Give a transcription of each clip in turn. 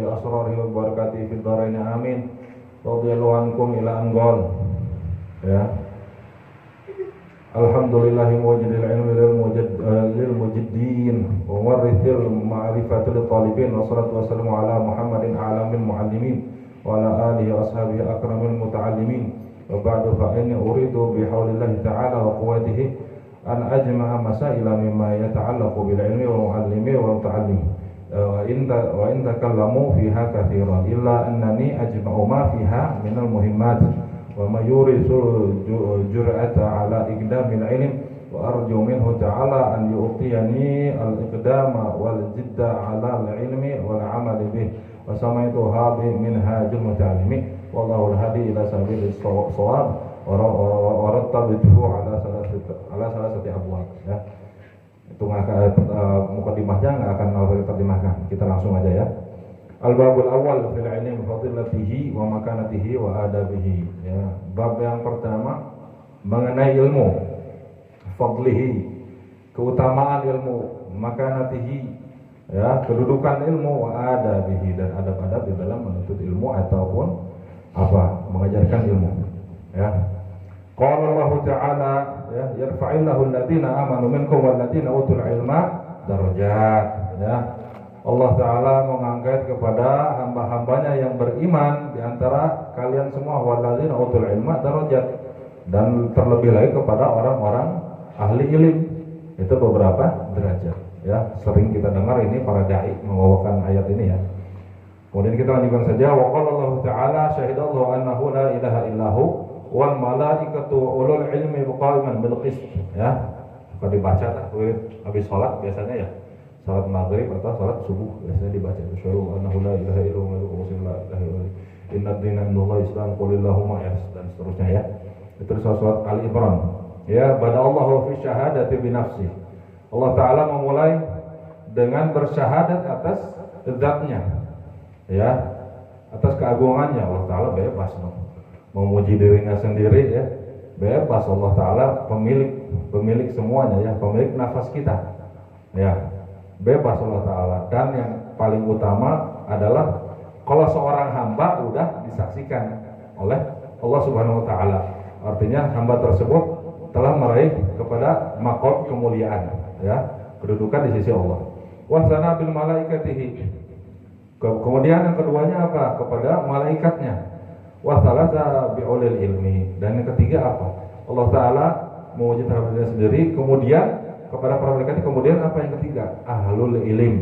بأسراره وبركاته في الدارين آمين. رضي الله عنكم إلى أن قال ya. Alhamdulillahi muwajjidil ilmi lil mujaddin wa warithil ma'rifati lit talibin wa salatu wassalamu ala Muhammadin a'lamil muallimin wa ala alihi wa ashabihi akramil muta'allimin wa ba'du fa inni uridu bihaulillahi ta'ala wa quwwatihi an ajma'a masaila mimma yata'allaqu bil ilmi wa muallimi wa muta'allimi wa in takallamu fiha katsiran illa annani ajma'u ma fiha minal muhimmat وما يورث الجرأة على إقدام العلم وأرجو منه تعالى أن يعطيني الإقدام والجد على العلم والعمل به وسميتها بمنهاج المتعلم والله الهادي إلى سبيل الصواب ورتبته على ثلاثة أبواب ya. Itu mukadimahnya nggak akan Al-Fatihah terjemahkan, kita langsung aja ya. Al-babul awal fil ilmi fadilatihi wa makanatihi wa adabihi ya. Bab yang pertama mengenai ilmu, fadlihi, keutamaan ilmu, makanatihi ya, kedudukan ilmu, wa adabihi, dan adab-adab di dalam menuntut ilmu ataupun apa, mengajarkan ilmu ya. Qala Allah Ta'ala ya, yarfa'illahu alladziina aamanu minkum walladziina utul ilma darajat ya. Allah Ta'ala mengangkat kepada hamba-hambanya yang beriman di antara kalian semua, walladzina utul ilma darajat, dan terlebih lagi kepada orang-orang ahli ilmu itu beberapa derajat ya. Sering kita dengar ini para dai membawakan ayat ini ya. Kemudian kita lanjutkan saja. Wa qala Allah Ta'ala syahidallahu annahu la ilaha illahu wal malaikatu ulul ilmi qa'iman bil qist ya. Kalau dibaca habis salat biasanya ya, salat maghrib atau salat subuh biasanya dibaca asyhadu annahu la ilaha illallah wa asyhadu la ilaha illallah inna ad-dina indallahi islam qulillahumma ya, dan seterusnya ya. Itu surat Ali Imran ya. Bada Allah fi syahadati bi nafsi. Allah Ta'ala memulai dengan bersyahadat atas zatnya ya, atas keagungannya. Allah Ta'ala bebas memuji dirinya sendiri ya, bebas. Allah Ta'ala pemilik semuanya ya, pemilik nafas kita ya, bebas Allah Ta'ala. Dan yang paling utama adalah kalau seorang hamba udah disaksikan oleh Allah Subhanahu wa Ta'ala, artinya hamba tersebut telah meraih kepada maqam kemuliaan ya, kedudukan di sisi Allah. Wa sana bil malaikatihi, kemudian yang keduanya apa, kepada malaikatnya. Wa salasa bi ulil ilmi, dan yang ketiga apa, Allah Ta'ala memuji terhadap dirinya sendiri, kemudian kepada para malaikat. Kemudian apa yang ketiga, ahlul ilm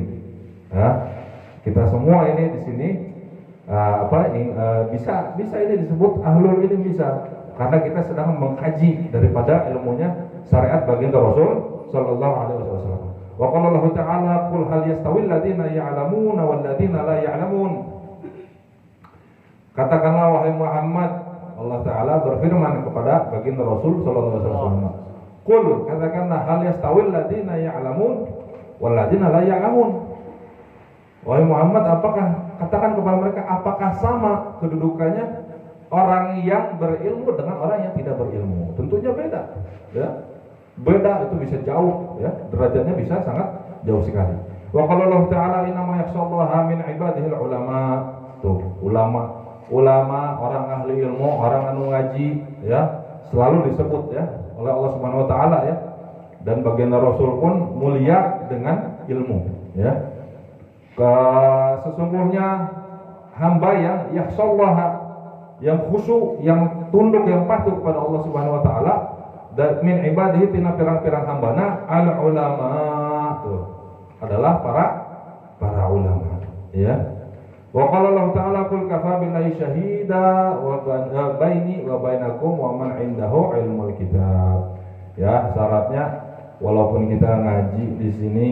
ya. Kita semua ini di sini bisa ini disebut ahlul ilm, bisa karena kita sedang mengkaji daripada ilmunya syariat baginda Rasul sallallahu alaihi wasallam. Wa qala Allah Ta'ala qul hal yastawil ladzina ya'lamuna wal ladzina la ya'lamun. Katakanlah wahai Muhammad, Allah Ta'ala berfirman kepada baginda Rasul sallallahu alaihi wasallam, qul, katakanlah, hal yastawil ladzina ya'lamun wal ladzina la ya'lamun. Wahai Muhammad, katakan kepada mereka, apakah sama kedudukannya orang yang berilmu dengan orang yang tidak berilmu? Tentunya beda ya. Beda itu bisa jauh ya, derajatnya bisa sangat jauh sekali. Wa qala Allah Ta'ala innama yakhshallaha min ibadihil ulama. Tuh, ulama, orang ahli ilmu, orang anu ngaji ya, selalu disebut ya oleh Allah Subhanahu wa Ta'ala ya. Dan baginda Rasul pun mulia dengan ilmu ya. Sesungguhnya hamba yang yakhshallaha, yang khusyuk, yang tunduk, yang patuh kepada Allah Subhanahu wa Ta'ala, dan min ibadihi, tina pirang-pirang hambana, al ulama, tuh adalah para ulama ya. Wa qala Allah Ta'ala qul kafa billahi syahida wa baini wa bainakum wa man indahu ilmul kitab ya. Syaratnya walaupun kita ngaji di sini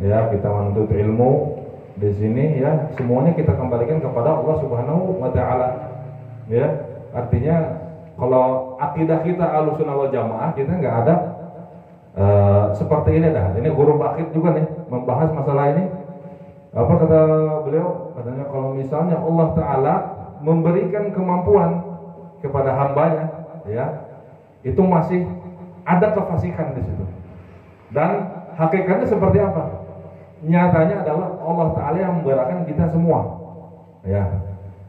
ya, kita menuntut ilmu di sini ya, semuanya kita kembalikan kepada Allah Subhanahu wa Ta'ala ya. Artinya kalau akidah kita Ahlussunnah wal Jamaah, kita nggak ada seperti ini dah. Ini guru Bakit juga nih membahas masalah ini. Apa kata beliau? Katanya kalau misalnya Allah Ta'ala memberikan kemampuan kepada hambanya ya, itu masih ada kefasikan di situ. Dan hakikatnya seperti apa? Nyatanya adalah Allah Ta'ala yang menggerakkan kita semua Ya,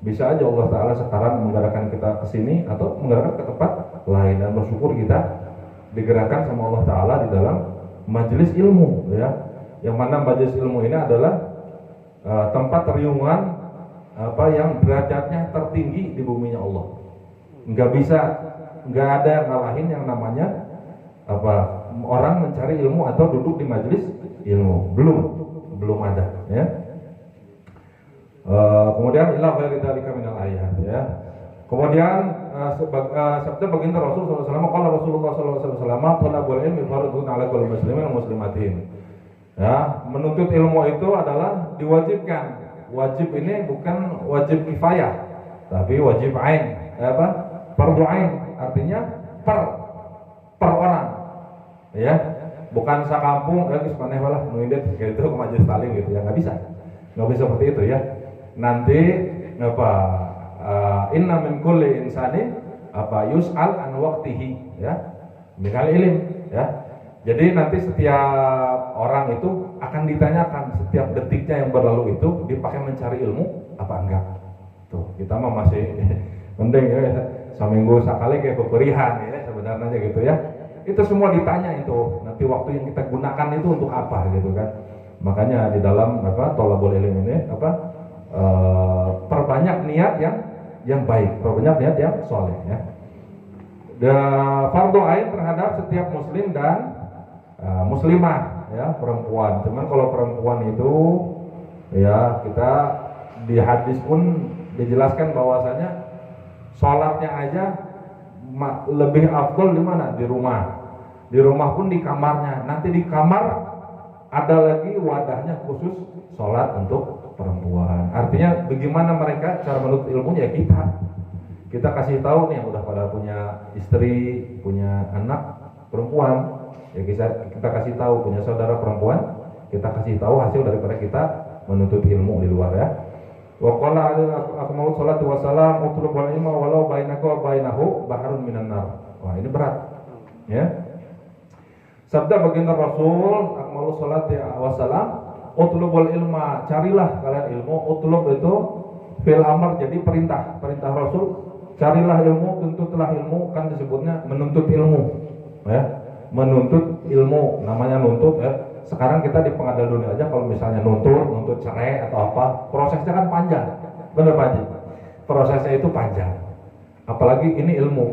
bisa aja Allah Ta'ala sekarang menggerakkan kita ke sini atau menggerakkan ke tempat lain, dan bersyukur kita digerakkan sama Allah Ta'ala di dalam majelis ilmu, ya. Yang mana majelis ilmu ini adalah tempat riungan yang derajatnya tertinggi di buminya Allah. Nggak ada yang ngalahin yang namanya orang mencari ilmu atau duduk di majelis ilmu. Belum ada, ya. Kemudian ila ghairi dzalika minal ayat, ya. Kemudian sabda baginda Rasul sallallahu alaihi wasallam, qala Rasulullah sallallahu alaihi wasallam, talabul ilmi fardhun 'ala kulli muslimin wa muslimatin. Ya, menuntut ilmu itu adalah diwajibkan. Wajib ini bukan wajib kifayah, tapi wajib ain. Fardhu ain, artinya per orang. Ya, bukan sakampung geus maneh walah nu indet gitu ke majelis taklim gitu ya, enggak bisa seperti itu, ya. Nanti inna min kulli insanin yus'al an waqtihi, ya, minal ilm, ya. Jadi nanti setiap orang itu akan ditanyakan setiap detiknya yang berlalu itu dipakai mencari ilmu apa enggak. Tuh, kita mah masih mending ya seminggu sekali kayak peperihan, ya, sebenarnya gitu, ya. Itu semua ditanya itu. Nanti waktu yang kita gunakan itu untuk apa gitu kan. Makanya di dalam thalabul ilm ini perbanyak niat yang baik, perbanyak niat yang soleh, ya. Fardhu ain terhadap setiap muslim dan muslimah, ya, perempuan. Cuman kalau perempuan itu, ya, kita di hadis pun dijelaskan bahwasanya sholatnya aja lebih afdol di mana? Di rumah. Di rumah pun di kamarnya. Nanti di kamar ada lagi wadahnya khusus sholat untuk perempuan. Artinya bagaimana mereka cara menuntut ilmunya, ya kita kasih tahu nih yang udah pada punya istri, punya anak perempuan, ya kita kasih tahu, punya saudara perempuan, kita kasih tahu hasil daripada kita menuntut ilmu di luar, ya. Wa qala akmalu sholati wa salam utlubul ilma walau bainaka wa bainahu bahrun minan nar. Wah, ini berat, ya. Sabda baginda Rasul akmalu sholati wa salam utlubul ilma, carilah kalian ilmu. Utlub itu fil amr, jadi perintah Rasul, carilah ilmu, tuntutlah ilmu, kan disebutnya menuntut ilmu, ya. Menuntut ilmu, namanya nuntut, ya. Sekarang kita di pengadilan dunia aja kalau misalnya nuntut cerai atau apa, prosesnya kan panjang, bener Pak Haji? Prosesnya itu panjang, apalagi ini ilmu.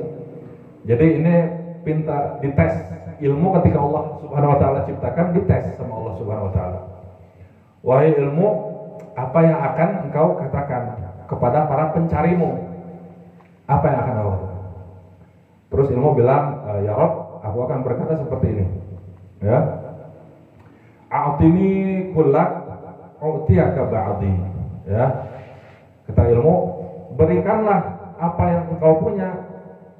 Jadi ini pinta dites ilmu ketika Allah Subhanahu Wa Taala ciptakan, dites sama Allah Subhanahu Wa Taala. Wahai ilmu, apa yang akan engkau katakan kepada para pencarimu? Apa yang akan engkau katakan? Terus ilmu bilang, ya Rabb, aku akan berkata seperti ini, ya. A'tini kullak u'tiyaka ba'di, ya. Kata ilmu, berikanlah apa yang engkau punya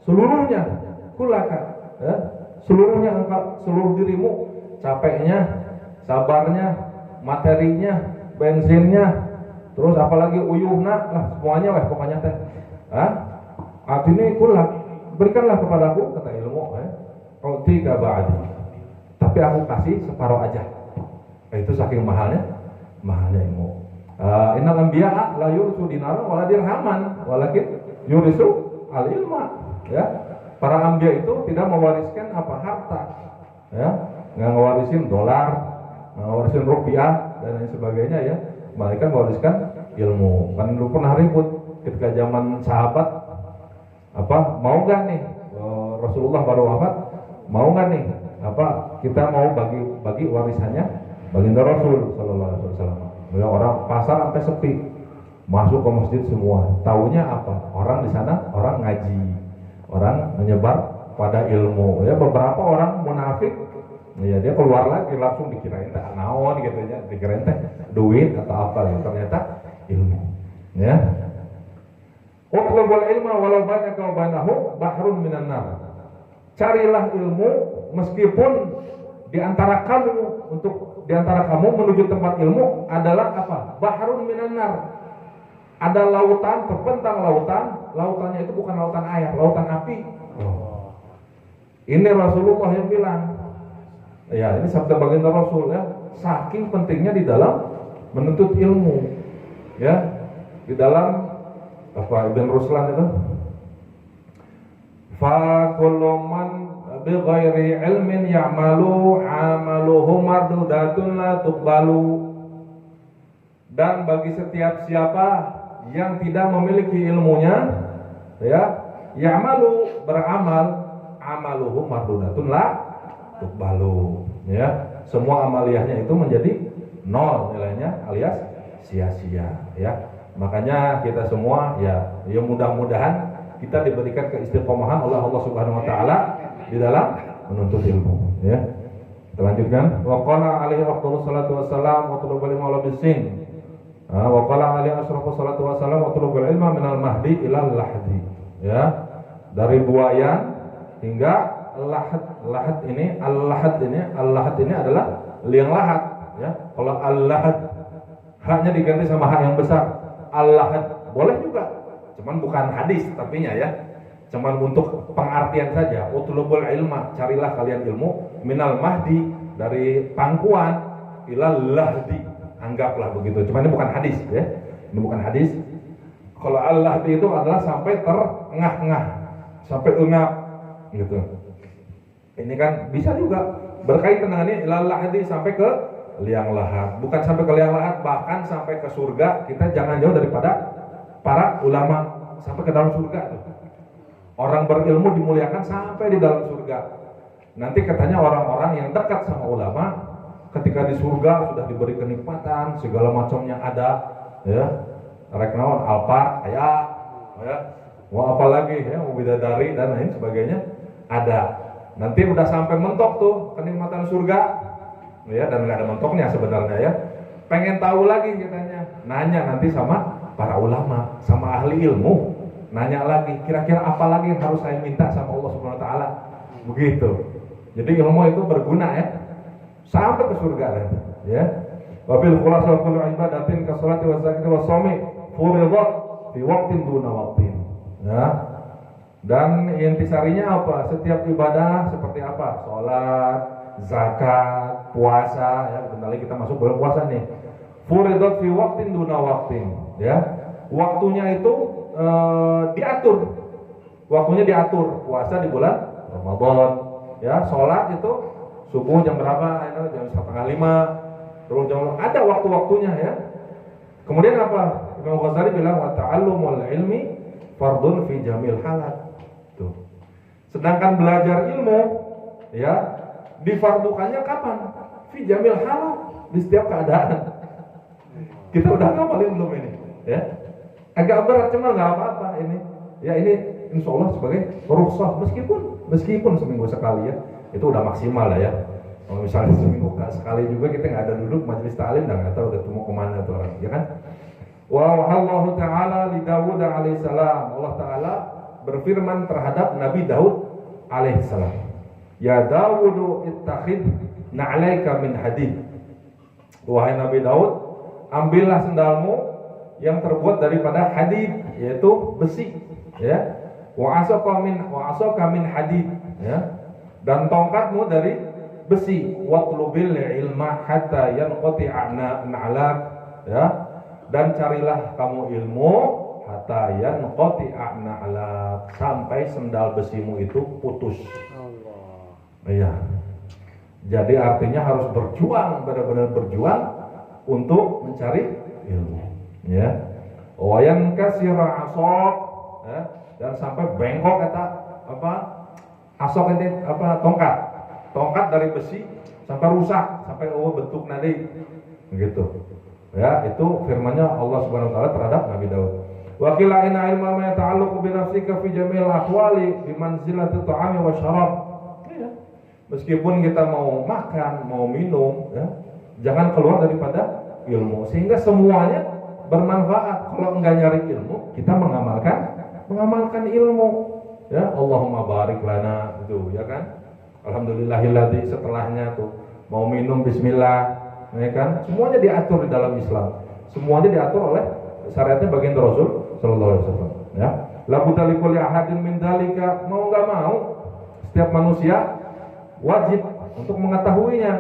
seluruhnya, kullaka, ya. Seluruhnya engkau, seluruh dirimu, capeknya, sabarnya, materinya, bensinnya, terus apalagi uyuhna, semuanya weh pokoknya teh. A'tini kullak, berikanlah kepadaku, kata ilmu, ya. U'tiyaka ba'di, tapi aku kasih separuh aja. Itu saking mahalnya ilmu. Innal anbiya la yurisu dinaran wala dirhaman, walakin yurisu al ilma, ya. Para anbiya itu tidak mewariskan harta, ya. Enggak ngewarisin dolar, enggak ngewarisin rupiah dan lain sebagainya, ya. Mereka mewariskan ilmu. Kan dulu pernah ribut ketika zaman sahabat, mau enggak nih Rasulullah baru wafat, mau enggak nih kita mau bagi warisannya baginda Rasul sallallahu alaihi wasallam. Orang pasar sampai sepi, masuk ke masjid semua. Taunya apa? Orang di sana orang ngaji, orang menyebar pada ilmu. Ya, beberapa orang munafik, ya dia keluar lagi langsung dikirain teh naon gitu ya, dikirain teh duit atau apa gitu. Ternyata ilmu. Ya. Utlubul ilma walau bainaka wa bainahu bahrun minan nar. Carilah ilmu meskipun di antara kamu menuju tempat ilmu adalah bahrun minan nar. Ada lautan, terbentang lautannya itu bukan lautan air, lautan api. Ini Rasulullah yang bilang. Ya, ini sabda baginda Rasul, ya. Saking pentingnya di dalam menuntut ilmu, ya. di dalam apa Ibn Ruslan itu, fa kullu man bi ghairi ilmin ya'malu 'amaluhu mardudatun la tuqbalu. Dan bagi setiap siapa yang tidak memiliki ilmunya, ya, ya'malu beramal, amaluhu mardudatun la tuqbalu, ya. Semua amaliyahnya itu menjadi nol nilainya alias sia-sia, ya. Makanya kita semua ya mudah-mudahan kita diberikan keistiqomahan oleh Allah Subhanahu wa taala di dalam menuntut ilmu, ya. Kita lanjutkan. Wa qala alaihi afdhalus salatu wassalam wa tulubul ilma wala bisin. Wa qala alaihi asrafus salatu wassalam wa tulubul ilma minal mahdi ilal lahdi, ya. Dari buayan hingga lahat ini al-lahat ini adalah liang lahat, ya. Kalau al-lahat haknya diganti sama hak yang besar, al-lahat boleh juga, cuman bukan hadis tapinya, ya. Cuman untuk pengertian saja. Utlubul ilma, carilah kalian ilmu minal mahdi, dari pangkuan, ilal lahdi, anggaplah begitu. Cuman ini bukan hadis, ya. Ini bukan hadis. Kalau al-lahdi itu adalah sampai terengah-engah, sampai engap gitu. Ini kan bisa juga berkaitan dengan ini ilal lahdi, sampai ke liang lahat. Bukan sampai ke liang lahat, bahkan sampai ke surga. Kita jangan jauh daripada para ulama, sampai ke dalam surga tuh. Orang berilmu dimuliakan sampai di dalam surga. Nanti katanya orang-orang yang dekat sama ulama ketika di surga sudah diberi kenikmatan, segala macamnya ada, ya. Rek naon alpar, ya. Mau apa lagi, ya, mau bidadari dan lain sebagainya ada. Nanti udah sampai mentok tuh kenikmatan surga, ya, dan nggak ada mentoknya sebenarnya, ya. Pengen tahu lagi katanya, nanya nanti sama para ulama, sama ahli ilmu, nanya lagi, kira-kira apa lagi yang harus saya minta sama Allah Subhanahu Wa Taala, begitu. Jadi ilmu itu berguna, ya, sampai ke surga nanti, ya. Wa fil khulasa kullu ibadatin ka sholati wa zakati wa shaumi furidat fi waqtin duna waqtin, ya. Dan intisarinya apa? Setiap ibadah seperti apa? Sholat, zakat, puasa, ya. Bentar lagi kita masuk bulan puasa nih. Furidat fi waqtin duna waqtin, ya. Waktunya itu diatur. Waktunya diatur. Puasa di bulan Ramadan, ya. Sholat itu subuh jam berapa? Jam 4:30. Terus jam ada waktu-waktunya, ya. Kemudian apa? Imam Ghazali bilang wa ta'allumul ilmi fardun fi jamil halat. Tuh. Sedangkan belajar ilmu, ya, difardukannya kapan? Fi jamil halat, di setiap keadaan. Kita udah ngapalin belum ini, ya? Agak berat cuma nggak apa-apa ini. Ya, ini insya Allah sebagai rukhsah, meskipun seminggu sekali, ya. Itu udah maksimal lah, ya. Kalau misalnya seminggu sekali juga kita nggak ada duduk majelis ta'lim, nggak tahu udah mau kemana tuh orang, ya kan? Wa Allah Ta'ala li Dawud alaihissalam. Allah Ta'ala berfirman terhadap Nabi Daud alaihissalam, ya Dawudu ittakhid na'alaika min hadid. Wahai Nabi Daud, ambillah sendalmu yang terbuat daripada hadid, yaitu besi, ya. Wa asaka min hadid, ya. Dan tongkatmu dari besi. Watlubil ilma hatta yanqati'a na'lak, ya. Dan carilah kamu ilmu hatta yanqati'a na'lak, sampai sendal besimu itu putus. Allah. Iya. Jadi artinya harus berjuang, benar-benar berjuang untuk mencari ilmu, ya. Wayan kasira asok, ya. Dan sampai bengkok kata apa? Asok ini apa? Tongkat dari besi sampai rusak, sampai bentuk nadi, begitu. Ya, itu firman-Nya Allah Subhanahu wa taala terhadap Nabi Daud. Wa qila inna ilma ma yata'allaqu bi nafsika fi jamil ahwali bi manzilati ta'ami wa syarab. Ya. Meskipun kita mau makan, mau minum, ya, jangan keluar daripada ilmu, sehingga semuanya bermanfaat. Kalau enggak nyari ilmu, kita mengamalkan ilmu, ya. Allahumma barik lana, itu, ya kan? Alhamdulillahilladzi, setelahnya tuh mau minum bismillah, ya kan? Semuanya diatur di dalam Islam. Semuanya diatur oleh syariatnya baginda Rasul sallallahu alaihi wasallam, ya. La budda likulli ahadin min dzalika, mau enggak mau setiap manusia wajib untuk mengetahuinya.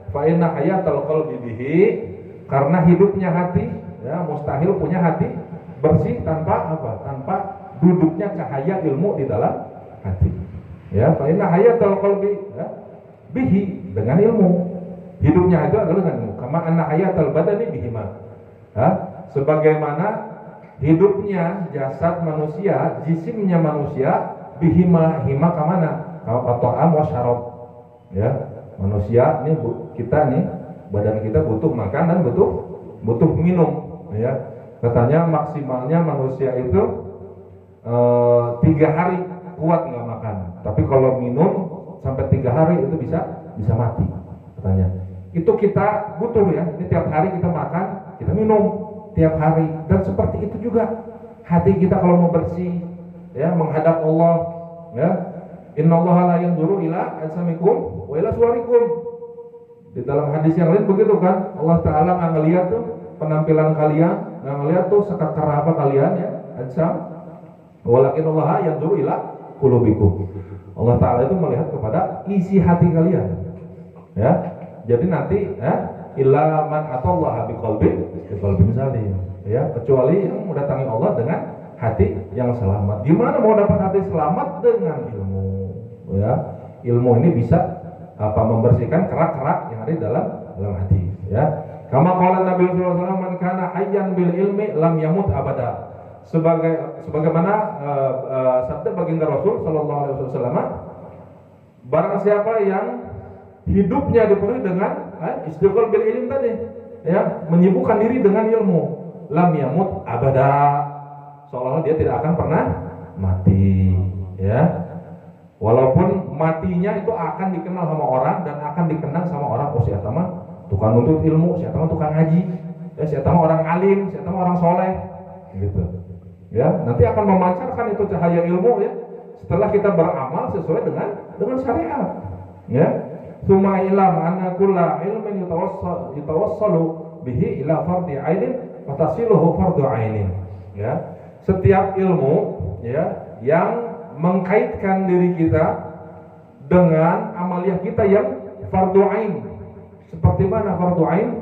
Fa inna hayatal qalbi bihi, karena hidupnya hati, ya, mustahil punya hati bersih tanpa apa? Tanpa duduknya cahaya ilmu di dalam hati. Ya, fa inna hayatal qalbi ya, bihi, dengan ilmu. Hidupnya itu adalah dengan ilmu. Kama anna hayatal badani bihima. Ya, sebagaimana hidupnya jasad manusia, jisimnya manusia bihima, hima kamana? Kalau ta'am wa syarab. Ya, manusia nih kita nih badan kita butuh makan dan butuh minum. Ya, katanya maksimalnya manusia itu 3 hari kuat nggak makan. Tapi kalau minum sampai 3 hari itu bisa mati. Katanya. Itu kita butuh ya. Ini tiap hari kita makan, kita minum tiap hari. Dan seperti itu juga hati kita kalau mau bersih, ya menghadap Allah, ya. Innallaha la yanzuru ila ajsamikum wa ila suwarikum. Di dalam hadis yang lain begitu kan, Allah Ta'ala nggak ngeliat tuh penampilan kalian, nggak ngeliat tuh sekakar apa kalian ya, ajsam. Walakin Allah yanzuru ila qulubikum. Allah Ta'ala itu melihat kepada isi hati kalian. Ya, jadi nanti illa man atallaha biqalbin salim. Ya, kecuali yang mendatangi Allah dengan hati yang selamat. Gimana mau dapat hati selamat? Dengan ilmu. Ya, ilmu ini bisa membersihkan kerak-kerak yang ada di dalam hati. Ya, kama qala Nabi sallallahu alaihi wasallam, man kana hayyan bil ilmi lam yamut abada. Sebagaimana sabda baginda Rasul sallallahu alaihi wasallam, barang siapa yang hidupnya dipenuhi dengan istiqol bil ilm tadi, ya, menyibukkan diri dengan ilmu, lam yamut abada, seolah-olah dia tidak akan pernah mati, ya. Walaupun matinya itu akan dikenal sama orang dan akan dikenang sama orang, oh si atama tukang nuntut ilmu, si atama tukang ngaji, ya, si atama orang alim, si atama orang soleh, gitu. Ya, nanti akan memancarkan itu cahaya ilmu, ya, setelah kita beramal sesuai dengan syariat, ya. Tsumma ilam anna kulla ilmin yatawassalu bihi ila fardhi ainin wa tasiluhu fardhu ainin. Ya. Setiap ilmu, ya, yang mengkaitkan diri kita dengan amaliyah kita yang fardhu ain. Seperti mana fardhu ain?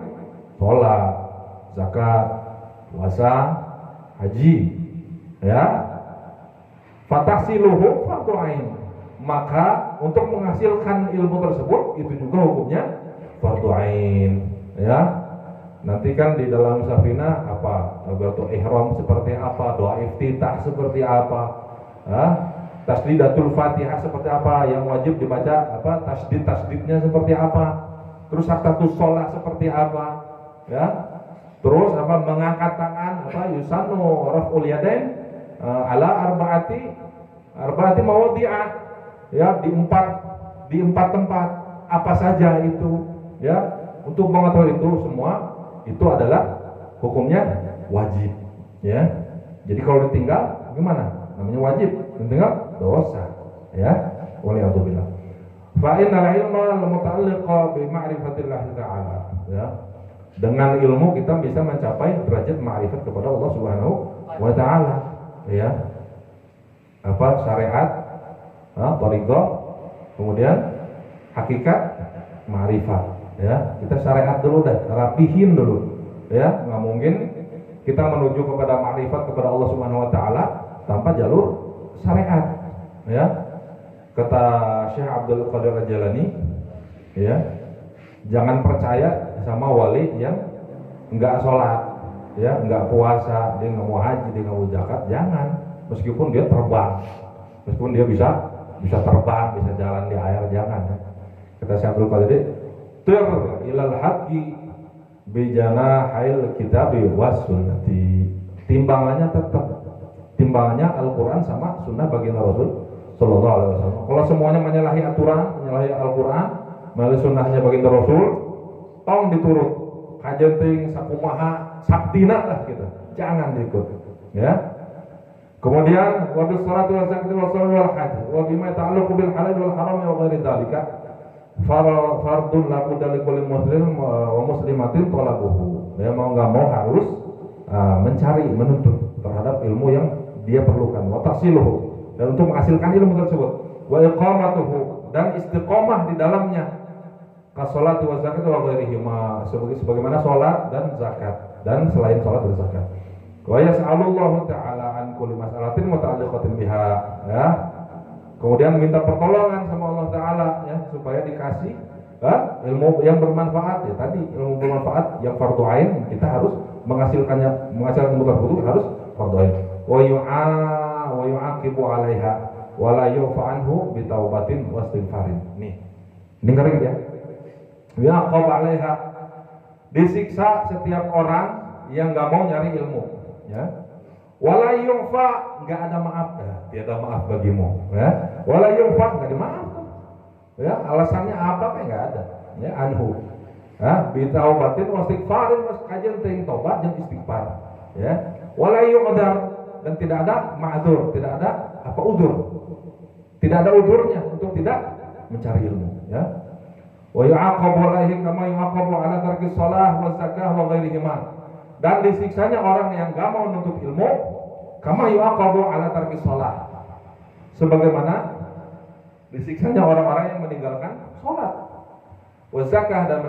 Salat, zakat, puasa, haji. Ya. Fatasiluhu fardhu ain. Maka untuk menghasilkan ilmu tersebut itu juga hukumnya fardhu ain, ya. Nanti kan di dalam safina apa, berarti ihram seperti apa, doa iftitah seperti apa, tasdidatul fatihah seperti apa, yang wajib dibaca apa, tasdidnya seperti apa, terus haktatus sholat seperti apa, ya. Terus apa, mengangkat tangan apa, yusanu raf'ul yadain ala arba'ati mawadi'ah, ya, di empat tempat apa saja itu, ya. Untuk mengetahui itu semua itu adalah hukumnya wajib, ya. Jadi kalau ditinggal gimana? Namanya wajib, ditinggal dosa, ya. Waliyadzubillah. Fa innal ilma muta'alliqa bi ma'rifatillah ta'ala, ya. Dengan ilmu kita bisa mencapai derajat ma'rifat kepada Allah Subhanahu wa taala, ya. Apa syariat, thariqah, kemudian hakikat, ma'rifat, ya. Kita syariat dulu dah, rapihin dulu, ya. Nggak mungkin kita menuju kepada ma'rifat kepada Allah Subhanahu wa taala tanpa jalur syariat, ya. Kata Syekh Abdul Qadir Al-Jalani, ya, jangan percaya sama wali yang enggak sholat, ya, enggak puasa, dia nggak mau haji, dia nggak mau zakat. Jangan, meskipun dia terbang, meskipun dia bisa terbang, bisa jalan di air, jangan, ya. Kata Syekh Abdul Qadir, tur ilal haqqi bijana hail kitabi was sunnati. Timbangannya tetap timbangannya Al-Quran sama sunnah baginda Rasul Sallallahu Alaihi Wasallam. Kalau semuanya menyalahi aturan, menyalahi Al-Quran, menyalahi sunnahnya baginda Rasul, tong diturut, kajenting sakumaha saktina lah kita, jangan diikut, ya. Kemudian wabis salatu wa zakati wa salat wal haji wa bima ta'alluqu bil halal wal haram wa ghairi dzalika fardun la budda li kulli muslim wa muslimatin talabuhu. Ya, mau enggak mau harus mencari, menuntut terhadap ilmu yang dia perlukan, wa tahsiluhu, dan untuk menghasilkan ilmu tersebut, wa iqamatuhu, dan istiqomah di dalamnya, kasolati wa zakat wa ghairihima, sebagaimana sholat dan zakat dan selain sholat dan zakat. Wa yas'a yas'alullahu ta'ala an kulli mas'alatin muta'alliqatin biha, ya. Kemudian minta pertolongan sama Allah Ta'ala, ya, supaya dikasih ilmu yang bermanfaat, ya tadi ilmu bermanfaat yang fardu ain kita harus menghasilkan ilmu harus fardu ain. Wa yu'aqibu 'alaiha wa la yu'fa anhu bi taubatin wa istighfarin. Nih. Dengar ya. Yaqab 'alaiha, disiksa setiap orang yang enggak mau nyari ilmu, ya. Wala yu'fa, enggak ada maaf, ya. Tiada maaf bagimu, ya. Wala yu'fa, enggak dimaafkan. Ya, alasannya apa kan enggak ada, ya, anhu. Ya, bi taubatin wa istighfarin, mas kajian teuing tobat jeung istighfar, ya. Wala yu'dar, dan tidak ada ma'dzur, tidak ada udzur. Tidak ada udzurnya untuk tidak mencari ilmu, ya. Wa yu'aqabu alaihi kama yu'aqabu ala tarki shalah wa zakah wa ghairihima. Dan disiksanya orang yang enggak mau menuntut ilmu, kama yu'aqabu ala tarki shalah, sebagaimana disiksanya orang-orang yang meninggalkan sholat, wa zakah, dan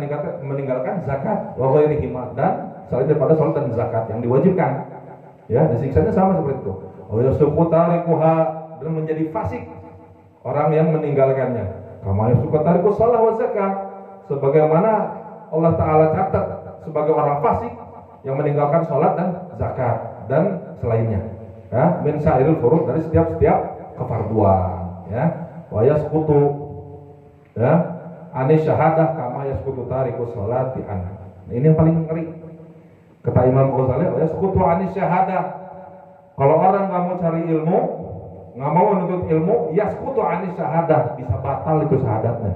meninggalkan zakat, wa ghairihima, dan selain daripada sholat dan zakat yang diwajibkan, ya, disiksanya sama seperti itu. Wa yasuqu tarikuha, dan menjadi fasik orang yang meninggalkannya, kama yasuqu tariku shalah wa zakah, sebagaimana Allah Ta'ala catat sebagai orang fasik yang meninggalkan sholat dan zakat dan selainnya, ya, min sa'iril furud, dari setiap kefarduan, ya. Wa yasqutu, ya, anis syahadah kama yasqutu tariku sholati an. Nah, ini yang paling ngeri. Kata Imam Ghazali, wa yasqutu anis syahadah. Kalau orang nggak mau cari ilmu, nggak mau menuntut ilmu, yasqutu anis syahadah, bisa batal itu syahadatnya.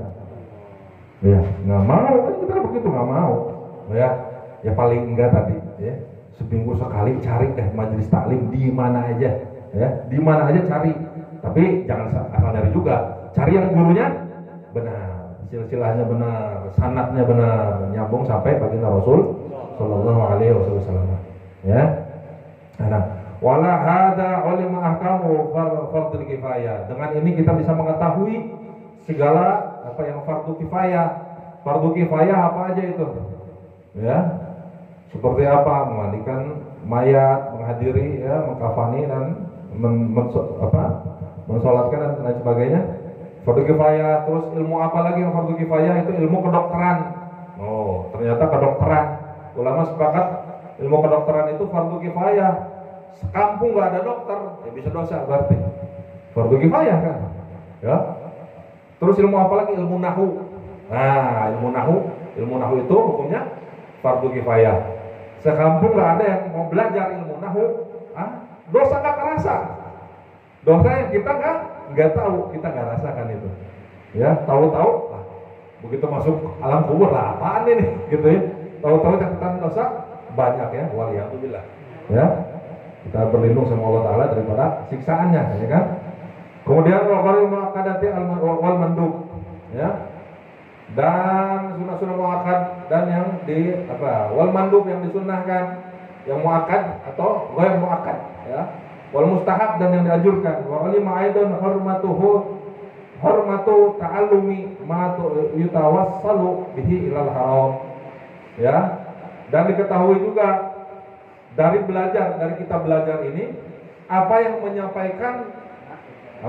Ya, nggak mau, kan kita begitu, nggak mau. Ya, ya paling enggak tadi, ya, seminggu sekali cari majelis taklim di mana aja, ya, di mana aja cari. Tapi jangan asal nyari juga, cari yang gurunya benar, silsilahnya benar, sanadnya benar, nyambung sampai baginda Rasul Sallallahu Alaihi Wasallam, ya. Nah, wala hada ulama ahkamu fardhu kifayah. Dengan ini kita bisa mengetahui segala apa yang fardu kifayah. Fardu kifayah apa aja itu, ya. Seperti apa? Memandikan mayat, menghadiri, ya, mengkafani, dan mensolatkan dan lain sebagainya. Fardu kifayah. Terus ilmu apa lagi yang fardu kifayah? Itu ilmu kedokteran. Oh, ternyata kedokteran. Ulama sepakat ilmu kedokteran itu fardu kifayah. Sekampung nggak ada dokter, ya bisa dosa berarti. Fardu kifayah kan? Ya. Terus ilmu apa lagi? Ilmu nahu. Nah, ilmu nahu itu hukumnya fardu kifayah. Sekampung nggak ada yang mau belajar ilmu nahu, dosa nggak kerasa. Dosa yang kita nggak tahu, kita nggak rasakan itu, ya. Tahu-tahu, begitu masuk alam kubur lah, apaan ini, gitu ya. Tahu-tahu catatan dosa banyak, ya. Waliyahumillah, ya. Kita berlindung sama Allah Ta'ala daripada siksaannya, ya kan. Kemudian wal muakkadati wal mandub, ya. Dan sunah-sunah muakkad, dan yang wal mandub yang disunnahkan, yang muakkad atau ghair muakkad, ya. Wal mustahab, dan yang dianjurkan. Wa ulima aidan hurmatu ta'allumi ma yutawassalu bihi ilal haram, ya. Dan diketahui juga dari kita belajar ini apa yang menyampaikan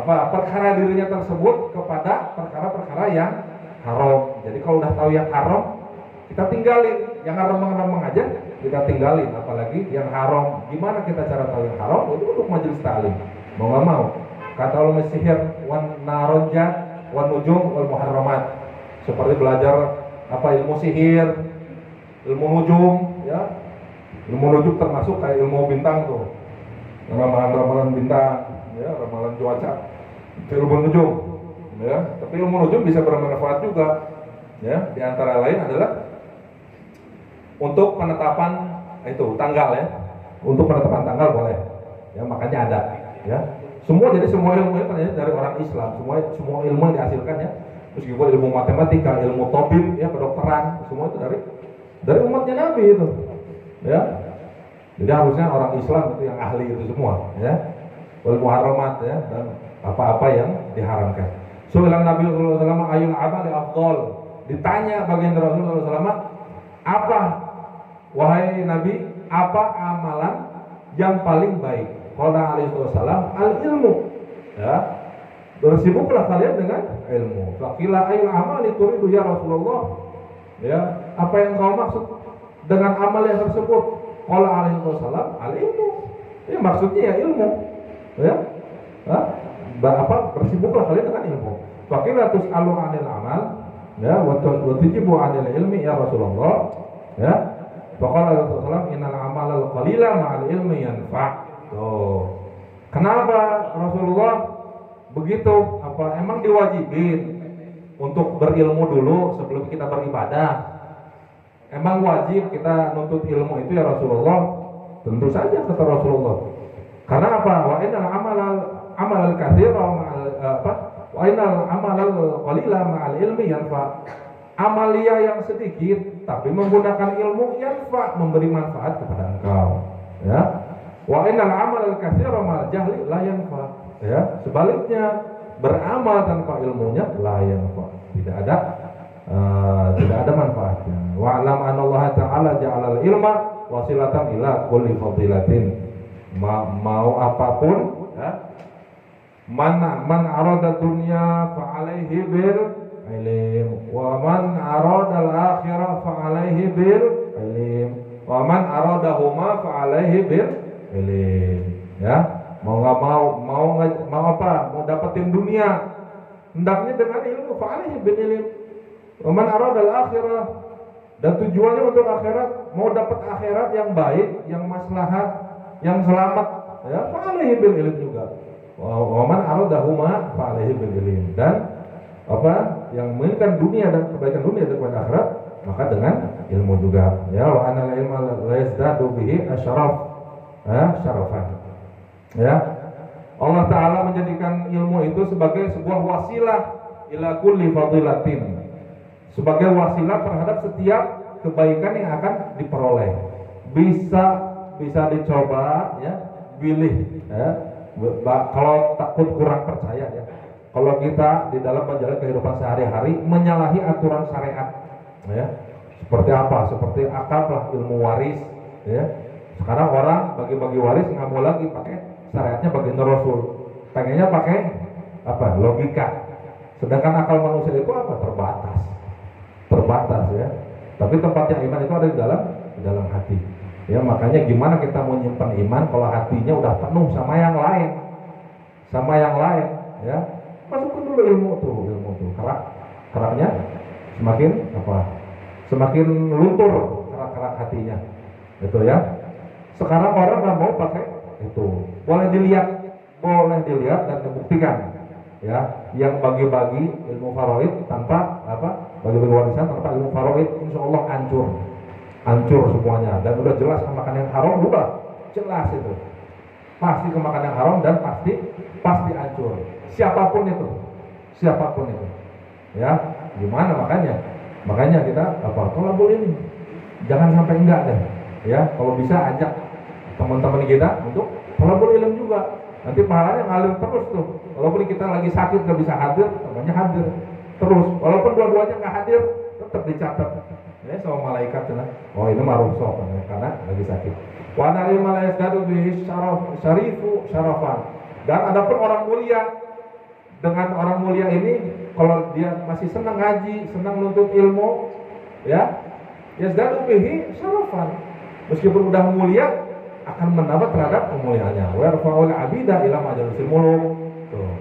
perkara dirinya tersebut kepada perkara-perkara yang haram. Jadi kalau udah tahu yang haram, kita tinggalin. Yang haram aja kita tinggalin, apalagi yang haram. Gimana kita cara tahu yang haram? Itu untuk majelis ta'lim. Mau nggak mau. Kata ulama sihir, wan naroja, wan nujum, wal muharramat. Seperti belajar ilmu sihir, ilmu nujum, ya. Ilmu nujum termasuk kayak ilmu bintang tuh, ramalan bintang, ya, ramalan cuaca. Itu ilmu nujum, ya. Tapi ilmu nujum bisa bermanfaat juga, ya. Di antara lain adalah untuk penetapan tanggal, ya. Untuk penetapan tanggal boleh, ya, makanya ada, ya. Semua ilmu itu dari orang Islam, semua ilmu yang dihasilkan, ya. Meskipun ilmu matematika, ilmu tabib, ya, kedokteran, semua itu dari umatnya Nabi itu, ya. Jadi harusnya orang Islam itu yang ahli itu semua, ya. Wal muharramat, ya, dan apa-apa yang diharamkan. Su'ila Nabi sallallahu alaihi wasallam ayyul amali afdal. Ditanya baginda Rasulullah sallallahu alaihi wasallam, apa wahai Nabi, apa amalan yang paling baik. Qala alaihi wasallam al-ilmu. Ya. Bersibuklah kalian dengan ilmu. Faqila ayul amali turidu ya Rasulullah. Ya, apa yang kau maksud dengan amal yang tersebut? Qala alaihi wasallam al-ilmu. Ya, maksudnya ya ilmu. Ya. Bersibuklah kalian dengan ilmu. Faqila tus'alu 'anil amal, ya, wa tujibu 'anil ilmi ya Rasulullah. Ya. Faqala Rasulullah innal amalal qalila ma'al ilmi yanfa'. Tuh. Kenapa Rasulullah begitu? Apa emang diwajibin untuk berilmu dulu sebelum kita beribadah? Emang wajib kita nuntut ilmu itu ya Rasulullah? Tentu saja kata Rasulullah. Karena apa? Wa innal amalal katsira ma'al wa innal amalal qalila ma'al ilmi yanfa'. Amalia yang sedikit tapi menggunakan ilmu yanfa', memberi manfaat kepada engkau. Ya. Wa innal amalal katsira ma'al jahli la yanfa'. Ya, sebaliknya beramal tanpa ilmunya la yanfa'. Tidak ada manfaatnya. Wa alam anallaha ta'ala ja'alal ilma wasilatan ila kulli fadilatin. Mau apapun, ya. Man arada dunya fa alaihi bil ilm wa man arada al-akhirah fa alaihi bil ilm wa man aradahuma fa alaihi bil ilm. Ya, mau apa? Mau dapetin dunia, hendaknya dengan ilmu, fa alaihi bil ilm. Wa man arada al-akhirah, dan tujuannya untuk akhirat, mau dapat akhirat yang baik, yang maslahat, yang selamat, ya, fa alaihi bil ilm juga. Wa man aradahuma fa alaihi bil ilm. Dan apa yang menginginkan dunia dan kebaikan dunia dan kebaikan akhirat, maka dengan ilmu juga. Ya, wa anal ilma la yazdadu bihi asyraf, syarafan. Ya, Allah Ta'ala menjadikan ilmu itu sebagai sebuah wasilah ila kulli fadilatin, sebagai wasilah terhadap setiap kebaikan yang akan diperoleh. Bisa dicoba, ya, pilih, ya. Kalau takut kurang percaya, ya, kalau kita di dalam menjalani kehidupan sehari-hari menyalahi aturan syariat, ya, seperti apa? Seperti akad ilmu waris, ya. Sekarang orang bagi-bagi waris nggak mau lagi pakai syariatnya baginda Rasul, pengennya pakai apa? Logika. Sedangkan akal manusia itu apa? Terbatas, ya. Tapi tempatnya iman itu ada di dalam hati. Ya, makanya gimana kita mau nyimpan iman kalau hatinya udah penuh sama yang lain, ya. Masukin dulu ilmu tuh, keraknya semakin luntur kerak hatinya, gitu ya. Sekarang orang nggak mau pakai itu, boleh dilihat dan dibuktikan, ya. Yang bagi-bagi ilmu faraid tanpa bagi-bagi warisan tanpa ilmu faraid, insya Allah hancur semuanya. Dan udah jelas kemakan yang haram, udah jelas itu pasti kemakan yang haram dan pasti hancur. Siapapun itu, ya. Gimana makanya kita tolabul ini jangan sampai enggak deh, ya. Kalau bisa ajak teman-teman kita untuk tolabul ilm juga, nanti pahalanya ngalir terus tuh. Walaupun kita lagi sakit nggak bisa hadir, temannya hadir terus. Walaupun dua-duanya nggak hadir, tetap dicatat, ya, sama malaikat, ya. Oh, ini ma'ruf sof karena lagi sakit. Wa na'il malaik dadu bihi syarifu syarafan. Dan adapun orang mulia, dengan orang mulia ini kalau dia masih senang ngaji, senang nuntut ilmu, ya, yazdadu bihi syarafan. Meskipun udah mulia akan mendapat terhadap kemuliaannya. Wa yarfa'ul 'abida ila majalisil muluk. Tuh.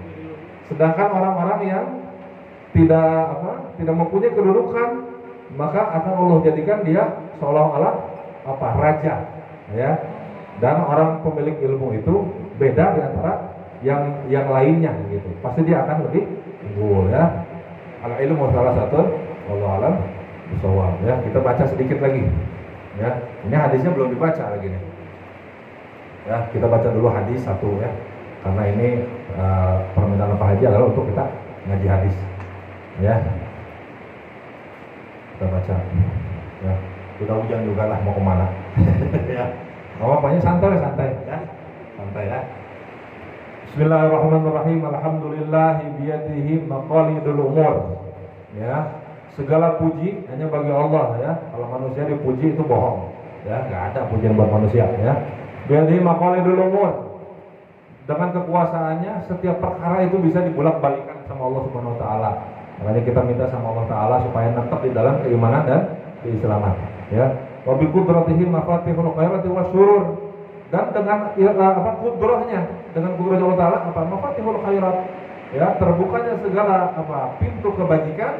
Sedangkan orang-orang yang tidak mempunyai kedudukan, maka akan Allah jadikan dia seolah-olah raja, ya. Dan orang pemilik ilmu itu beda di antara yang lainnya, gitu. Pasti dia akan lebih unggul, ya. Al ilmu salah satu, wallahu alam bisawab, ya. Kita baca sedikit lagi, ya. Ini hadisnya belum dibaca lagi nih, ya. Kita baca dulu hadis satu, ya, karena ini permintaan Pak Haji adalah untuk kita ngaji hadis, ya. Kita baca, ya. Udah hujan juga lah, mau kemana? Ya. Pokoknya santai, ya. Santai, ya. Bismillahirrahmanirrahim. Alhamdulillahi biyadihi maqalidul umur. Ya, segala puji hanya bagi Allah, ya. Kalau manusia dipuji itu bohong, ya. Enggak ada pujian buat manusia, ya. Biadhi maqalidul umur. Dengan kekuasaannya setiap perkara itu bisa dibulak-balikan sama Allah Subhanahu wa taala. Makanya kita minta sama Allah taala supaya tetap di dalam keimanan dan keislaman, ya. Wa bi qudratihi mafatihul khairati wasyurur. Dan dengan kudrahnya, dengan kudrahnya Allah taala mafatihul khairat, ya, terbukanya segala pintu kebajikan,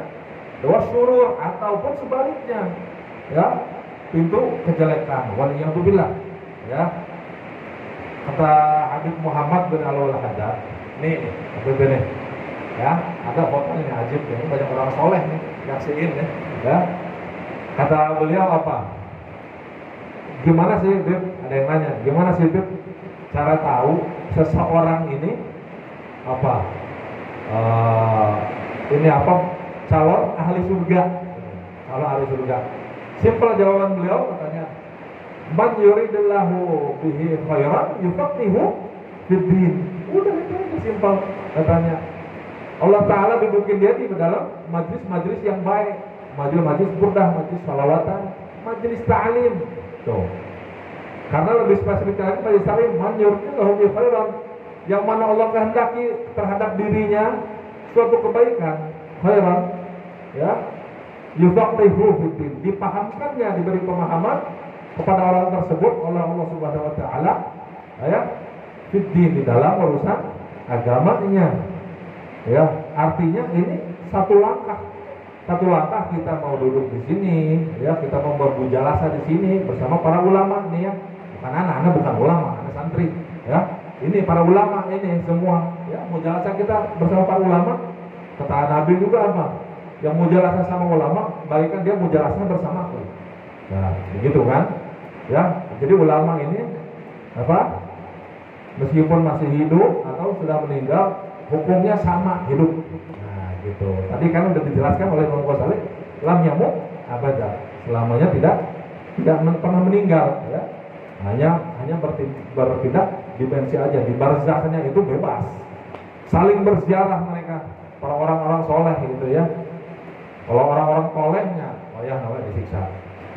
wasyurur ataupun sebaliknya, ya, pintu kejelekan. Waliyadzubillah, ya. Kata Habib Muhammad bin Al-Haddad, nih ya, ada fotonya nih ajib ya, ini banyak orang soleh nih nyaksiin ya. Kata beliau gimana sih Bib? Ada yang nanya, gimana sih Bib cara tahu seseorang ini calon ahli surga? Calon ahli surga. Simpel jawaban beliau, katanya, man yuridillahu bihi khairan yufaqihu fiddin. Udah, itu aja simpel, katanya. Allah Ta'ala dudukin dia di dalam majlis-majlis yang baik, majlis-majlis burdah, majlis salawatan, majlis ta'lim. Tuh. Karena lebih spesifik lagi majlis ta'lim, man yuridillahu bihi khairan, yang mana Allah kehendaki terhadap dirinya suatu kebaikan, khairan, ya, yufaqihu fiddin, dipahamkannya, diberi pemahaman kepada orang tersebut oleh Allah Subhanahu wa taala, ya, fiddin, di dalam urusan agamanya. Ya, artinya ini satu langkah kita mau duduk di sini, ya, kita mau berbujalasa di sini bersama para ulama nih, ya. Bukan anak bukan ulama, anak santri, ya. Ini para ulama ini semua, ya, mujalasa kita bersama para ulama. Kata Nabi juga yang mujalasa sama ulama, baikkan dia mujalasa bersama aku. Nah, begitu kan? Ya, jadi ulama ini meskipun masih hidup atau sudah meninggal, hukumnya sama, hidup. Nah, gitu. Tadi kan udah dijelaskan oleh Imam Ghazali, lam yamut abada, selamanya tidak pernah meninggal, ya. Hanya berpindah dimensi aja, di barzakhnya itu bebas. Saling berziarah mereka, para orang-orang soleh gitu, ya. Kalau orang-orang solehnya, disiksa.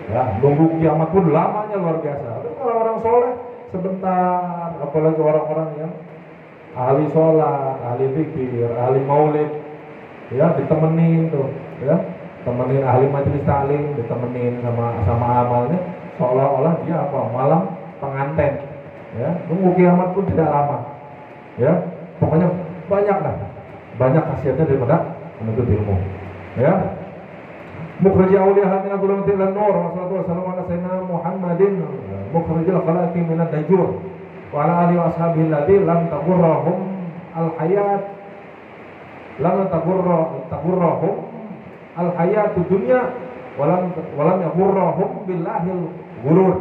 Ya, nunggu kiamat pun lamanya luar biasa. Tapi orang-orang soleh sebentar, apalagi orang-orang yang ahli sholat, ahli zikir, ahli maulid, ya, ditemenin tuh, ya, temenin ahli majelis ta'lim, ditemenin sama amalnya, seolah-olah dia malam pengantin, ya, nunggu kiamat pun tidak lama, ya, pokoknya banyak khasiatnya daripada menuntut ilmu, ya. Mukhrij awliya min adh-dhulumati ila an-nur, wassalatu wassalamu ala sayyidina Muhammadin mukhrijil khalaqi min ad-dajjur wa ala alihi wa ashabihi alladzi lam tagurrahum al-hayat al-hayatu dunya wa lam yagurrahum billahil ghurur.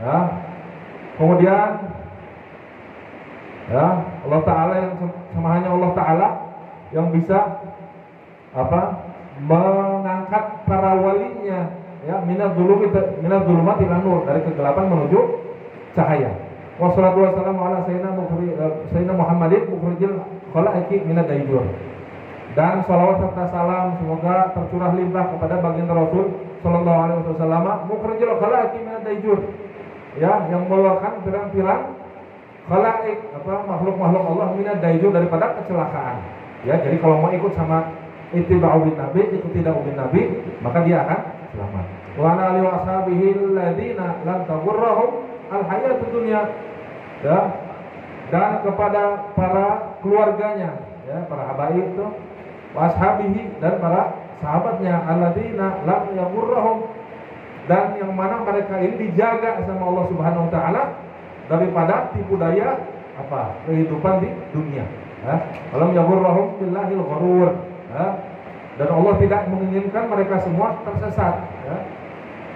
Ya. Kemudian, ya, Allah Ta'ala yang sama hanya Allah Ta'ala yang bisa mengangkat para walinya, ya, minadz dzulumati ilan nur, dari kegelapan menuju cahaya. Wassalatu wassalamu ala sayyidina Muhammadin mukhrijil khalaqi minad dajjur. Dan salawat serta salam semoga tercurah limpah kepada baginda Rasul sallallahu alaihi wasallam mukhrijil khalaqi minad dajjur, ya, yang mengeluarkan pirang-pirang khalaiq, makhluk-makhluk Allah minad dajjur, daripada kecelakaan. Ya, jadi kalau mau ikut sama ittiba'u bin nabi, ikuti dakwah bin nabi, maka dia akan selamat. Wa ala alihi wa ashabihi alladziina lam tagurrahum al-hayatud dunya, ya, dan kepada para keluarganya, ya, para habaib itu, wa ashabihi, dan para sahabatnya, alladziina lam yagurrahum, dan yang mana mereka ini dijaga sama Allah Subhanahu wa taala daripada tipu daya kehidupan di dunia, ya. Alam yagurrahum billahil ghurur. Ya, dan Allah tidak menginginkan mereka semua tersesat, ya.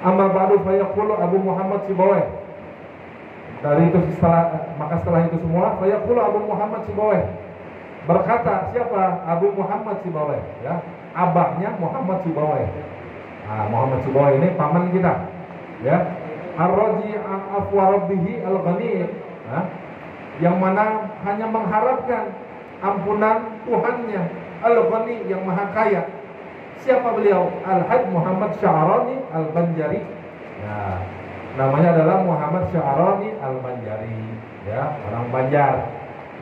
Amma ba'du fa yaqulu Abu Muhammad Sibawayh. Dari itu setelah itu semua, fa yaqulu Abu Muhammad Sibawayh. Berkata siapa? Abu Muhammad Sibawayh, ya. Abahnya Muhammad Sibawayh. Nah, Muhammad Sibawayh ini paman kita, ya. Ar-raji afwa rabbihi al-ghani, ya, yang mana hanya mengharapkan ampunan Tuhannya, Al-Ghani, yang maha kaya. Siapa beliau? Al-Hajj Muhammad Sya'rani Al-Banjari. Ya. Namanya adalah Muhammad Sya'rani Al-Banjari, ya, orang Banjar.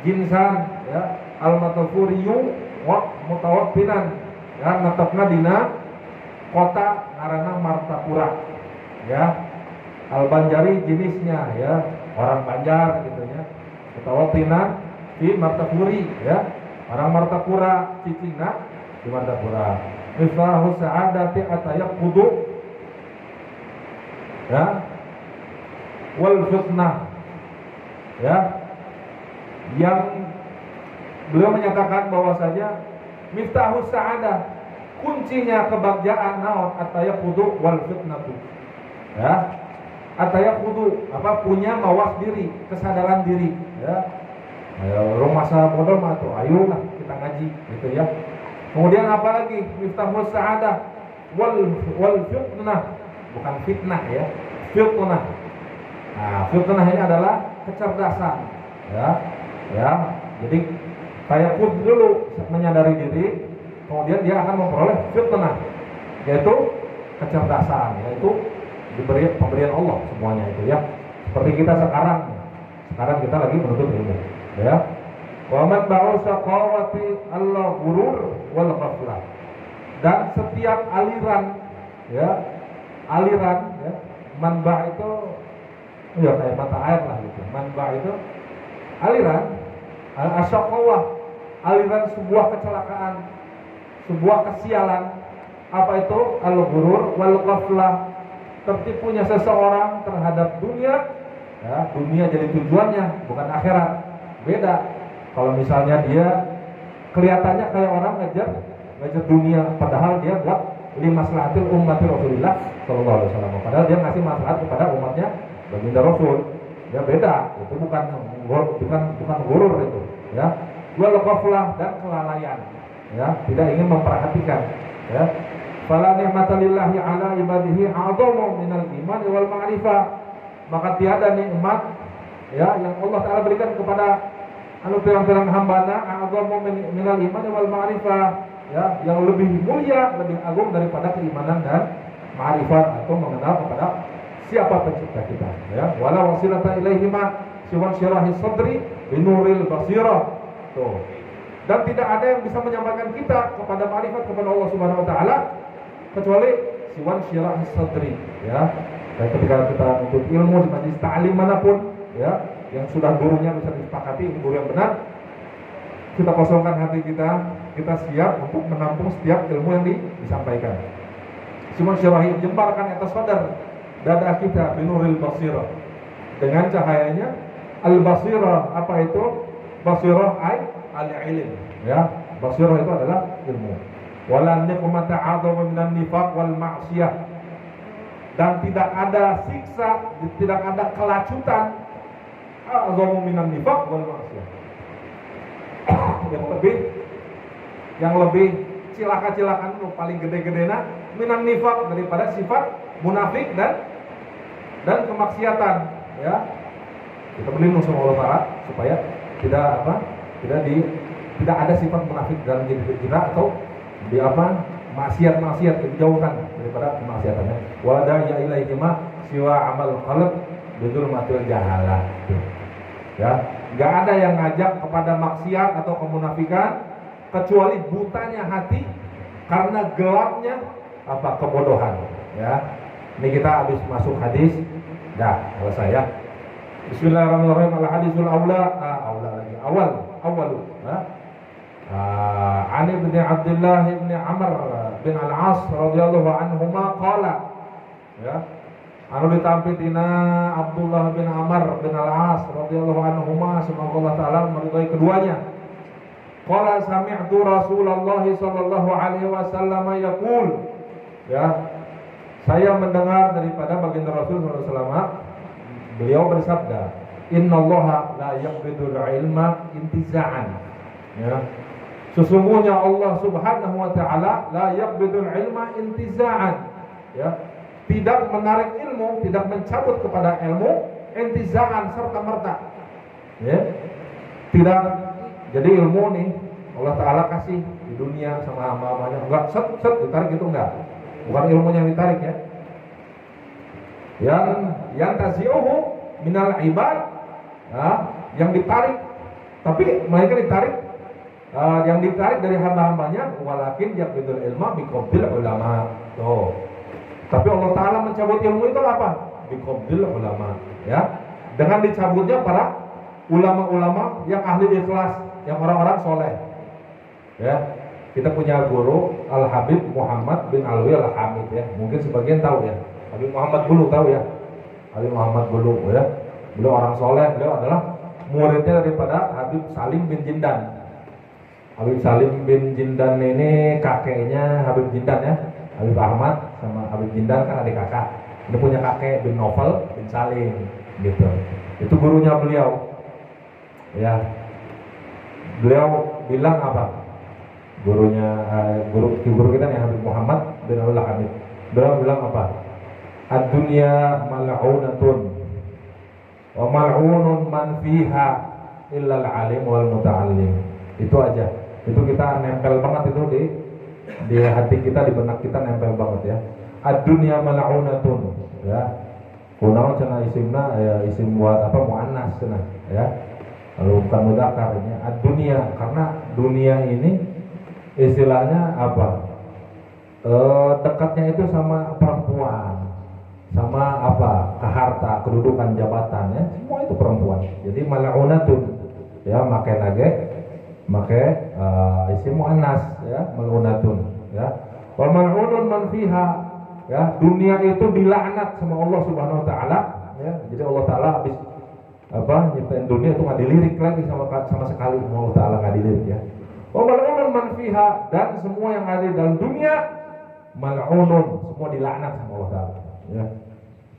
Jinsan, ya, Al-Matafuriyu wa mutawaffinan, ya, netepna dina kota ngaranna Martapura, ya. Al-Banjari jenisnya, ya, orang Banjar gitu ya. Mutawaffinan di Martapuri, ya, orang Martapura, cicingna di Martapura. Miftahu sa'adati atayaqudu, ya, wal fitnah, ya, yang beliau menyatakan bahwasanya miftahu sa'adah, kuncinya kebahagiaan naon atayaqudu wal fitnatu, ya, atayaqudu apa, punya mawas diri, kesadaran diri, ya. Rumah saya bodoh mah tuh, ayo lah kita ngaji gitu ya. Kemudian apa lagi? Miftahul sa'adah wal fitnah, bukan fitnah ya, fitnah. Nah, fitnah ini adalah kecerdasan, ya, ya. Jadi tayaqud dulu menyadari diri, kemudian dia akan memperoleh fitnah, yaitu kecerdasan, yaitu diberi pemberian Allah semuanya itu ya. Seperti kita sekarang kita lagi menuntut ilmu, ya. Wa matba'u saqawati Allah gurur wal ghaflah. Dan setiap aliran, ya, ya, manba itu ya kayak mata air lah gitu. Manba itu aliran, asyaqawah, aliran sebuah kecelakaan, sebuah kesialan. Apa itu? Al-ghurur wal ghaflah, tertipunya seseorang terhadap dunia, ya, dunia jadi tujuannya, bukan akhirat. Beda. Kalau misalnya dia kelihatannya kayak orang ngejar dunia, padahal dia buat limaslahatil ummati Rasulillah sallallahu alaihi wasallam. Padahal dia ngasih maslahat kepada umatnya baginda Rasul. Ya beda, itu bukan gurur itu, ya. Wal ghaflah, dan kelalaian, ya, tidak ingin memperhatikan, ya. Fala ni'mata lillahi ala ibadihi a'dhamu minal iman wal ma'rifah. Maka tiada nikmat, ya, yang Allah Ta'ala berikan kepada pirang-pirang hambana a'dhamu minal iman wal ma'rifah, ya, yang lebih mulia, lebih agung daripada keimanan dan ma'rifat, atau mengenal kepada siapa pencipta kita, ya. Wala wasilata ilaihima siwan syirahi sadri binuril basirah. Tuh. Dan tidak ada yang bisa menyampaikan kita kepada ma'rifat kepada Allah Subhanahu wa taala kecuali siwan syirahi sadri, ya. Dan ketika kita untuk ilmu di majelis ta'lim manapun, ya, yang sudah gurunya bisa disepakati ini guru yang benar, kita kosongkan hati kita siap untuk menampung setiap ilmu yang disampaikan. Siwan syirahi, jemparkan atas sadar dada kita binuril basirah, dengan cahayanya al-basirah. Apa itu? Basirah al-ilm, ya. Basirah itu adalah ilmu. Wala niqmata 'adzama minan nifaq wal ma'siyah, dan tidak ada siksa, tidak ada kelacutan 'adzama minan nifaq wal ma'siyah, yang lebih cilaka-cilakan itu paling gede-gedena minan nifaq, daripada sifat munafik dan kemaksiatan, ya. Kita berlindung sama Allah Ta'ala supaya tidak ada sifat munafik dalam diri kita, atau di maksiat dijauhkan daripada kemaksiatannya. Wa da'a ilaihi ma siwa amal qalb bidul matil jahalah, ya. Enggak ada yang ngajak kepada maksiat atau kemunafikan kecuali butanya hati karena gelapnya kebodohan, ya. Ini kita habis masuk hadis, dah selesai ya. Bismillahirrahmanirrahim. Al-hadisul awal. Ani bin Abdullah bin Amr bin Al-As radhiyallahu anhuma qala, ya. Anu ditampitina Abdullah bin Amr bin Al-As radhiyallahu anhuma, semoga Allah Ta'ala meridhai keduanya. Qala sami'tu Rasulullah sallallahu alaihi wasallam yaqul, ya. Saya mendengar daripada baginda Rasul sallallahu alaihi wasallam, beliau bersabda, innallaha la yaqbidul ilma intiza'an, ya. Sesungguhnya Allah Subhanahu wa taala la yaqbidul ilma intiza'an, ya. Tidak menarik ilmu, tidak mencabut kepada ilmu intiza'an serta merta, ya. Tidak. Jadi ilmu nih Allah Ta'ala kasih di dunia sama hamba-hambanya, enggak set ditarik gitu, enggak. Bukan ilmunya yang ditarik, ya. Yang yang tazi'uhu minal ibad, yang ditarik, tapi mereka ditarik, yang ditarik dari hamba-hambanya, walakin yaqbidul ilma biqabdil ulama. Tuh. Tapi Allah Ta'ala mencabut ilmu itu apa? Biqabdil ulama, ya. Dengan dicabutnya para ulama-ulama yang ahli ikhlas, yang orang-orang soleh. Ya, kita punya guru Al-Habib Muhammad bin Alwi Al-Hamid, ya. Mungkin sebagian tahu, ya. Habib Muhammad Bulu tahu, ya. Habib Muhammad Bulu, ya. Beliau orang soleh, beliau adalah muridnya daripada Habib Salim bin Jindan. Habib Salim bin Jindan ini kakeknya Habib Jindan, ya. Habib Ahmad sama Habib Jindan kan adik kakak. Dia punya kakek bin Novel bin Salim, gitu. Itu gurunya beliau, ya. Beliau bilang apa? Guru kita nih Habib Muhammad bin Al-Hamid. Beliau bilang apa? Ad-dunya mal'unatun wa mal'unun man fiha illa al-alim wal muta'allim. Itu aja. Itu kita nempel banget itu di hati kita, di benak kita nempel banget, ya. Ad-dunya mal'unatun, ya. Kunaon cenah isimna, ya, isim buat apa muannas cenah, ya. Lalu bukan mudzakkar ini ad-dunya, karena dunia ini istilahnya apa? Dekatnya itu sama perempuan, sama apa? Harta, kedudukan, jabatan, ya. Semua itu perempuan. Jadi mal'unatun, ya, make isim muannas, ya, mal'unatun, ya. Wa mal'unun man fiha, ya. Dunia itu dilaknat sama Allah Subhanahu wa taala, ya. Jadi Allah Taala habis nyiptain dunia itu nggak dilirik lagi sama sekali, Allah Taala nggak dilirik, ya. Wa mal'unun man fiha, dan semua yang ada di dalam dunia mal'unun, semua dilaknat sama Allah Taala, ya.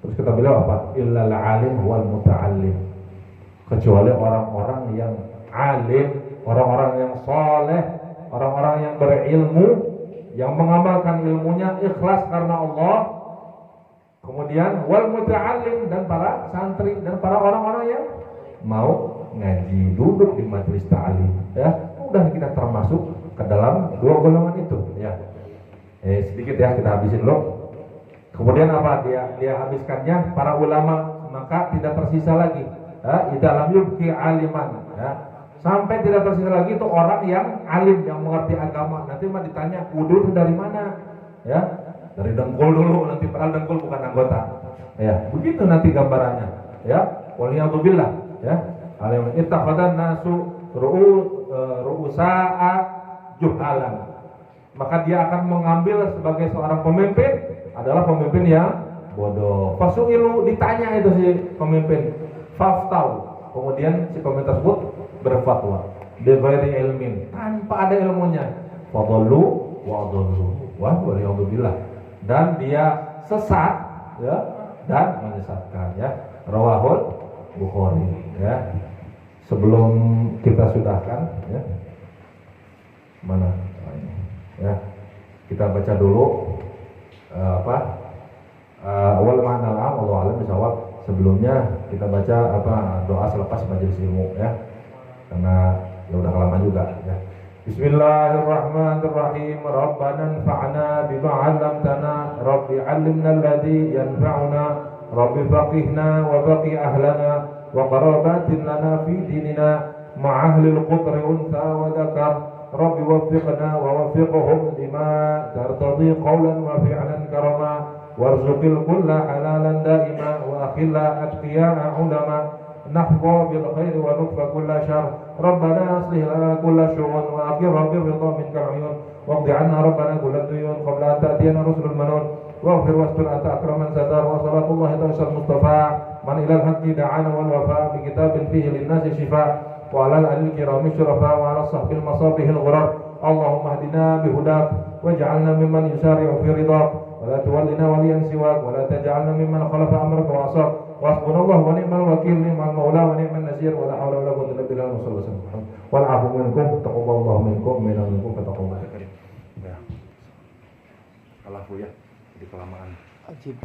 Terus kita bilang apa? Illal alim wal muta'allim, kecuali orang-orang yang alim, orang-orang yang soleh, orang-orang yang berilmu, yang mengamalkan ilmunya ikhlas karena Allah. Kemudian wal muta'allim, dan para santri dan para orang-orang yang mau ngaji, duduk di majelis ta'lim, ya. Udah kita termasuk ke dalam dua golongan itu, ya. Sedikit, ya, kita habisin dulu. Kemudian apa? Dia habiskannya para ulama, maka tidak tersisa lagi, ya, dalam yubki aliman, ya. Sampai tidak tersisa lagi itu orang yang alim, yang mengerti agama. Nanti mah ditanya wudu dari mana, ya. Dari dengkul dulu, nanti padahal dengkul bukan anggota, ya. Begitu nanti gambarannya, ya. Waliyadzubillah, ya. Alim ittakhadhan nasu ru'usa'a juhalan. Maka dia akan mengambil sebagai seorang pemimpin adalah pemimpin yang bodoh. Fasu'ilu, ditanya itu si pemimpin, faftau. Kemudian si pemimpin tersebut berfatwa bighairi ilmin, tanpa ada ilmunya. Fadallu wa adallu. Wa waliyadzubillah. Dan dia sesat, ya, dan menyesatkan, ya. Rawahul Bukhari, ya. Sebelum kita sudahkan, ya. Mana? Ya. Kita baca dulu awal ma'na wallahu a'lam bishawab. Sebelumnya kita baca doa selepas majelis ilmu, ya. Karena ya udah lama juga, ya. Bismillahirrahmanirrahim. Rabbana anfa'na bima 'allamtana, Rabbi 'allimna alladhi yanfa'una, Rabbi faqihna wa faqih ahlana wa qarabatin lana fi dinina ma'ahli al-qudri untha wa dhakar. Rabbi waffiqna wa waffiqhum lima tartadi qawlan wa fi'lan karama, warzuqil kulla halalan daima wa akhilla atqiya'a ulama, nahfa bil khairi wa nutfa kulla syar. Rabbana aslih lana kulla syu'un wa aqir rabbi ridha minka uyun, waqdi 'anna rabbana kulla duyun qabla an ta'tiyana rusulul manun, waghfir wastur anta akraman satar, wa salatullahi ta'ala mustafa man ilal haqqi da'ana wal wafa bi kitabin fihi lin-nasi shifa, wa 'alal alil kirami syurafa, wa 'ala sahbil masabihil ghurar. Allahumma hdina bihudak waj'alna mimman yusari'u fi ridak, wa la tuwallina waliyan siwak, wa la taj'alna mimman khalafa amraka wa asaq. Wasbunallahu wa ni'mal wakil, ni'mal maula wa ni'man nasir, wa la hawla wa la quwwata illa billah. Wal 'afu minkum, taqabbalallahu minkum, minkum fataqabbal. Ya. Alafu, ya, di kelamaan. Ajib.